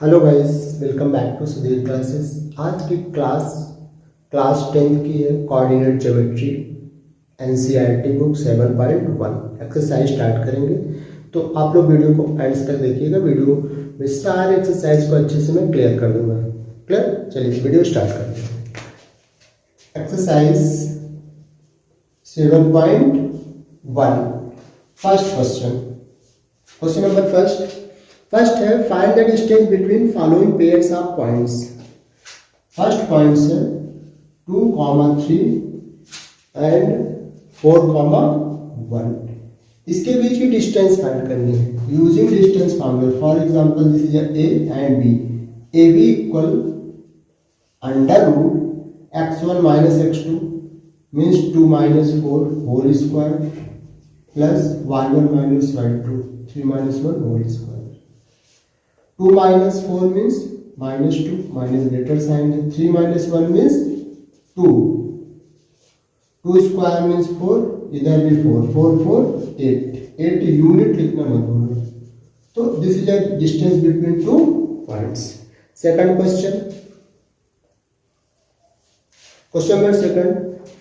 Hello guys, welcome back to Sudhir classes. आज की class 10th की है coordinate geometry NCERT book 7.1 exercise start करेंगे। तो आप लोग वीडियो को एंड तक देखिएगा। वीडियो में सारे एक्सरसाइज को अच्छे से मैं क्लियर कर दूंगा। क्लियर, चलिए वीडियो स्टार्ट करते हैं। Exercise 7.1 first question number first है find the distance between following pairs of points. First points है 2, 3 एंड 4, 1। इसके बीच की डिस्टेंस फाइंड करनी है using distance formula. For example this is A and B. A B equal under root x1 minus x2 means 2 minus 4 whole square plus y1 minus y2 3 minus 1 whole square. 2 minus 4 means minus 2, minus greater sign है। 3 minus 1 means 2, 2 square means 4, इधर भी 4, 4 4 8 unit लिखना मत भूलना। तो this is a distance between two points. Second question number second,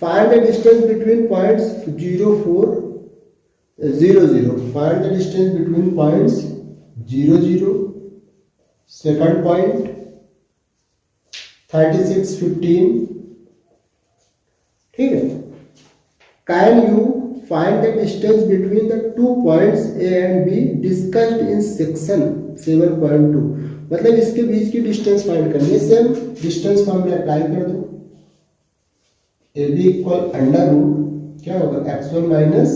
find the distance between points 0 4 0 0। Find the distance between points 0 0। Second point 36 15। ठीक है। Can you find the distance between the two points A and be discussed in section 7.2। मतलब इसके बीच की distance find करनी है। Same distance formula apply कर दो। A B equal under root क्या होगा x1 minus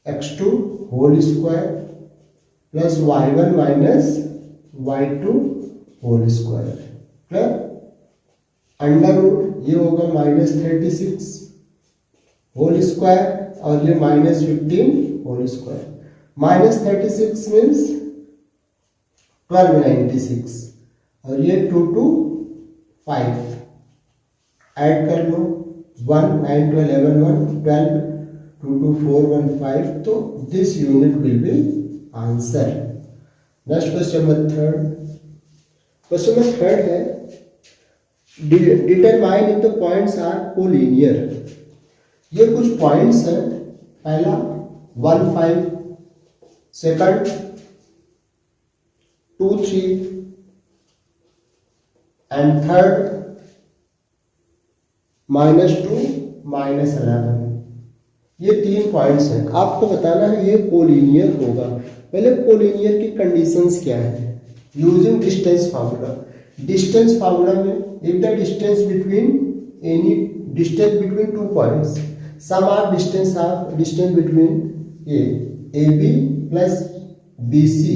x2 whole square plus y1 minus y2 whole square plus under root ये होगा माइनस 36 होल स्क्वायर और ये minus 15 whole square. Minus 36 means 1296 और ये 2 2 5 ऐड कर लो 1 9 12 11 1 12 2 2 4 1 5। तो this unit will be answer. Next question number third है determine if the points are collinear. ये कुछ पॉइंट्स हैं। पहला 1 5, सेकंड 2 3 एंड थर्ड -2 -11। ये 3 पॉइंट्स हैं। आपको बताना है ये कोलिनियर होगा। पहले कोलिनियर की कंडीशंस क्या है using distance formula. Distance formula में if the distance between any distance between two points sum are distance between A B plus B C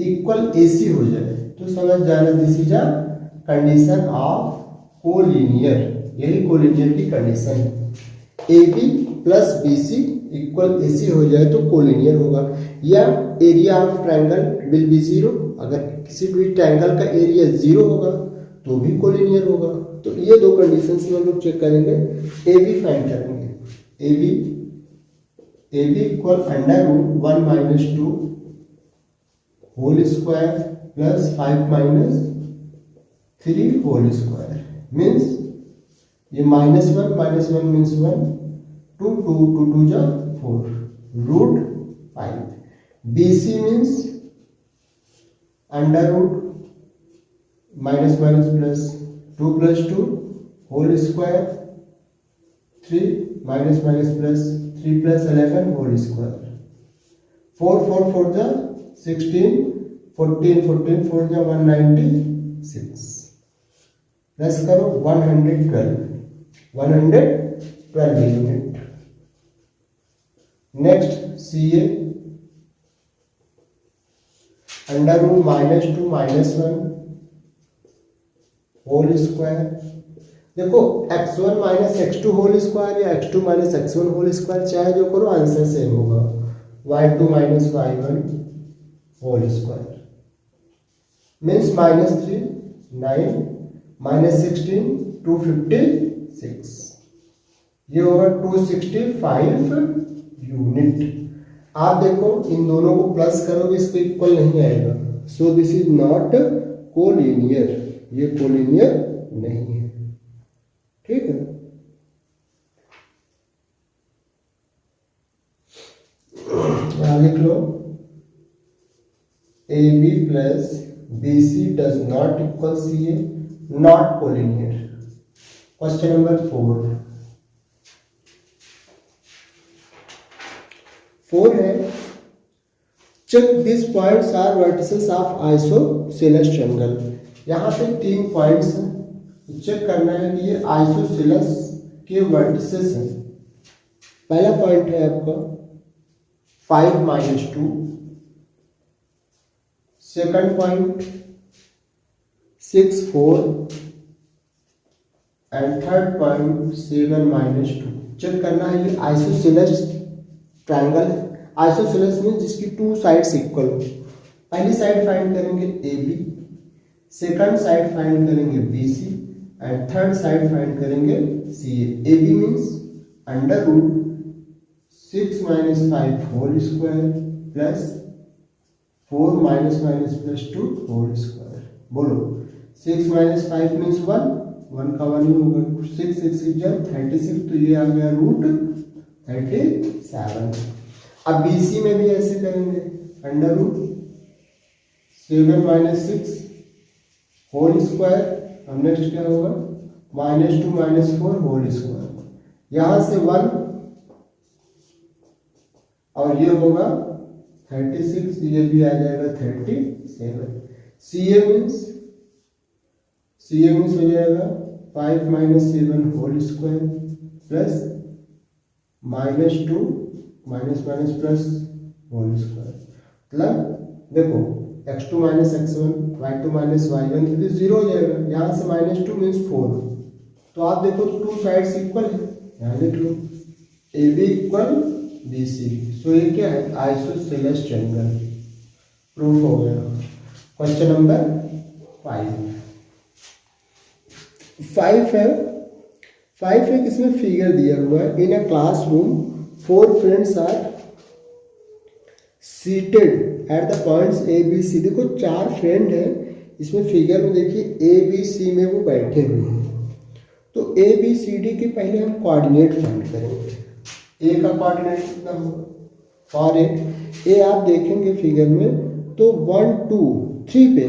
equal A C हो जाए तो समझ जाना this is a condition of collinear. यही collinear की condition है। A B plus B C equal A C हो जाए तो कोलिनियर होगा। या area of triangle will be 0। अगर किसी भी ट्रायंगल का एरिया 0 होगा तो भी कोलिनियर होगा। तो ये दो कंडीशंस में हम लोग चेक करेंगे। ए बी फाइंड करेंगे। A B equal under root 1 minus 2 whole square plus 5 minus 3 whole square means ये -1 मीन्स 1 2 2 2 जा 4 root 5। BC means under root minus plus 2 plus 2 whole square 3 minus plus 3 plus 11 whole square. 4 4 4 जा 16 14 14 4 जा 196 plus करो 112 unit. Next CA under root -2 -1 whole square. देखो x1 minus x2 whole square या x2 minus x1 whole square चाहे जो करो answer same होगा। y2 minus y1 whole square means -3 9 -16 256 ये होगा 265 यूनिट। आप देखो इन दोनों को प्लस करोगे इसको इक्वल नहीं आएगा so this is not collinear, ये कोलिनियर नहीं है। ठीक है, यहाँ लिख लो AB plus BC does not equal CA, not collinear. Question number 4 है, check this points are vertices of isosceles triangle. यहाँ पे 3 पॉइंट्स हैं, चेक करना है कि ये आइसोसेलेस के वर्टिसेस हैं। पहला पॉइंट है आपका 5 - 2, second point 6 4 and third point 7 - 2। Check करना है ये आइसोसेलेस ट्रायंगल है। आइसोसेलेस में जिसकी 2 साइड्स इक्वल हो। पहली साइड फाइंड करेंगे AB, सेकंड साइड फाइंड करेंगे BC and third side find करेंगे CA। AB means √6 - 5 whole square plus 4 - +2 whole square. बोलो 6 - 5 मीन्स 1 का 1 ही होगा। 6 6 36, तो ये आ गया √37। अब BC में भी ऐसे करेंगे, √7 - 6 होल स्क्वायर। अब नेक्स्ट क्या होगा, -2 - 4 होल स्क्वायर। यहां से 1 और ये होगा 36, ये भी आ जाएगा 37। CA मीन्स हो जाएगा 5 - 7 whole square plus -2 plus whole square. मतलब देखो x2 - x1 y2 - y1 तो 0 हो जाएगा। यहाँ से -2 मीन्स 4। तो आप देखो 2 साइड्स इक्वल है, यहाँ लिख लो AB इक्वल BC। सो ये क्या है, आइसोसेलेस ट्रायंगल। प्रूफ हो गया। क्वेश्चन नंबर 5 है किसमें फिगर दिया हुआ है। In a classroom 4 friends are seated at the points ABC। देखो 4 फ्रेंड है, इसमें फिगर में देखिए ABC में वो बैठे हुए हैं। तो ABCD के पहले हम कोऑर्डिनेट फाइंड करेंगे। A का कोऑर्डिनेट कितना होगा, फॉर ए आप देखेंगे फिगर में तो 1 2 3 पे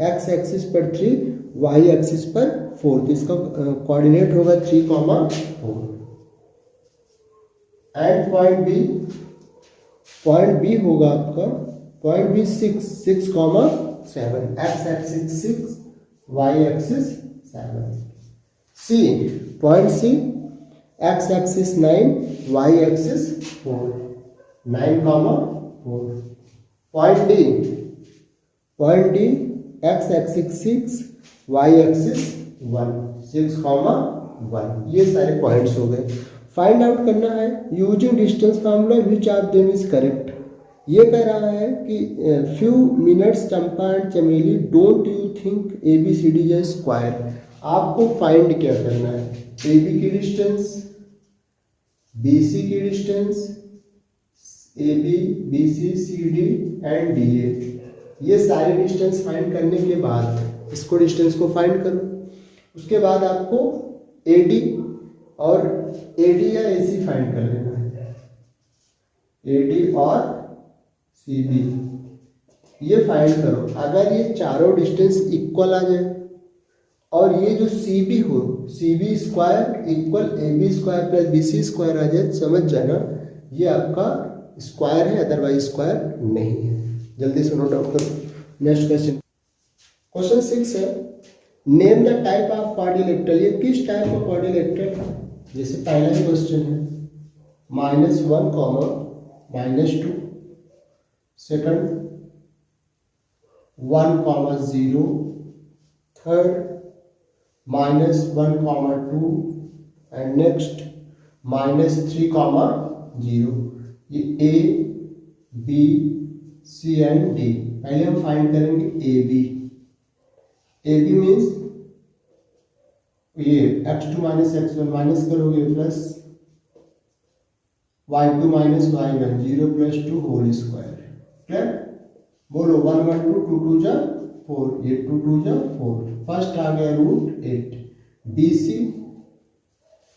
x एक्सिस पर 3, y एक्सिस पर 4, तो इसका कोऑर्डिनेट होगा 3, 4। एंड पॉइंट बी होगा आपका, point B 6 7, x axis 6, y axis 7। C point C x axis 9, y axis 4, 9, 4। Point D x axis 6, y axis 1, 6, 1। ये सारे पॉइंट्स हो गए। फाइंड आउट करना है using distance formula which of them is correct. ये कह रहा है कि फ्यू मिनट्स चंपा एंड चमेली don't you think ABCD is square. आपको फाइंड क्या करना है, AB की डिस्टेंस, BC की distance, AB BC CD and DA। ये सारे डिस्टेंस फाइंड करने के बाद इसको डिस्टेंस को फाइंड करो। उसके बाद आपको AD और AD या AC फाइंड कर लेना है। AD और CB ये फाइंड करो। अगर ये चारों डिस्टेंस इक्वल आ जाए और ये जो CB हो, CB square equal AB square plus BC square आ जाए, समझ जाना ये आपका स्क्वायर है, अदरवाइज स्क्वायर नहीं है। जल्दी से नोट आउट करो। नेक्स्ट क्वेश्चन 6 है, name the type of quadrilateral. ये किस टाइप का क्वाड्रिलेटरल है, जैसे पहला ही क्वेश्चन है -1, -2, सेकंड 1, 0, थर्ड -1, 2 एंड नेक्स्ट -3, 0। ये A B C and D। पहले हम फाइंड करेंगे AB मीन्स ये x2 - x1 माइनस करोगे plus y2 - y1 0 + 2 whole square. Clear. बोलो 1 1 2 2 2 जा 4, ये 2 2 जा 4, फर्स्ट आ गया √8।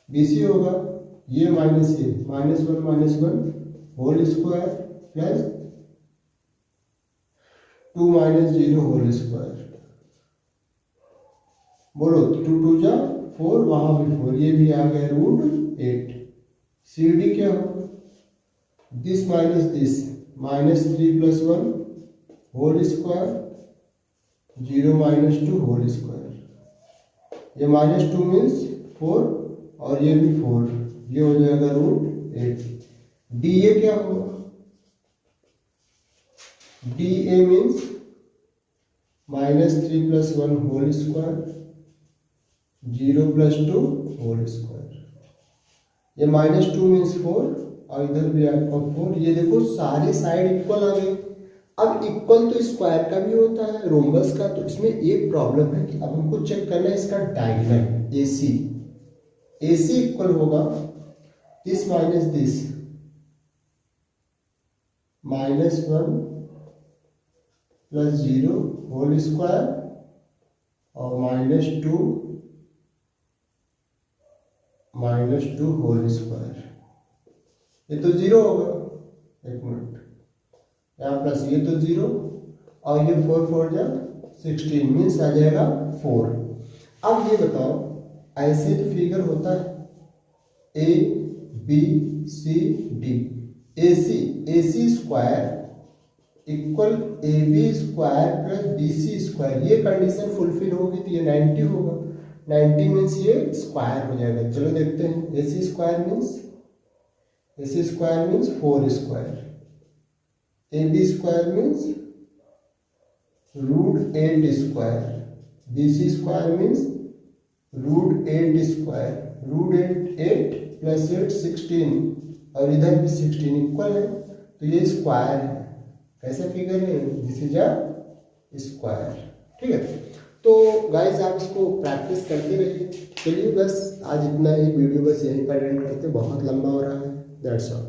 BC होगा ये माइनस ये -1 whole square plus 2 - 0 whole square. बोलो 2 2 जा 4, वहां भी 4, ये भी आ गया √8। CD क्या हो, this minus this, -3 + 1 whole square, 0 - 2 whole square. ये -2 मीन्स 4 और ये भी 4, ये हो जाएगा √8। DA क्या होगा, DA means -3 + 1 whole square, 0 + 2 whole square. ये -2 मीन्स 4 और इधर भी आपका 4। ये देखो सारी साइड इक्वल आ गई। अब इक्वल तो स्क्वायर का भी होता है, रोम्बस का। तो इसमें एक प्रॉब्लम है कि अब हमको चेक करना है इसका डायगोनल AC इक्वल होगा this minus this, -1 + 0 whole square और -2 होल स्क्वायर। ये तो 0 होगा, एक मिनट, यहाँ प्लस ये तो 0 और ये 4 4 जा 16 मीन्स आ जाएगा 4। अब ये बताओ, ऐसे तो फिगर होता है ABCD, AC square equal AB square plus BC square. ये कंडीशन फुलफिल होगी तो ये 90 होगा, 90 मीन्स ये स्क्वायर हो जाएगा। चलो देखते हैं, AC square means 4 square, AB square means √8 square, BC square means √8 square, √8 + 8 16 और इधर भी 16 इक्वल है, तो ये स्क्वायर है। कैसा फिगर है, दिस इज अ स्क्वायर। ठीक है, तो गाइस आप इसको प्रैक्टिस करते रहिए। चलिए बस आज इतना ही, वीडियो बस यहीं पर एंड करते, बहुत लंबा हो रहा है। That's all.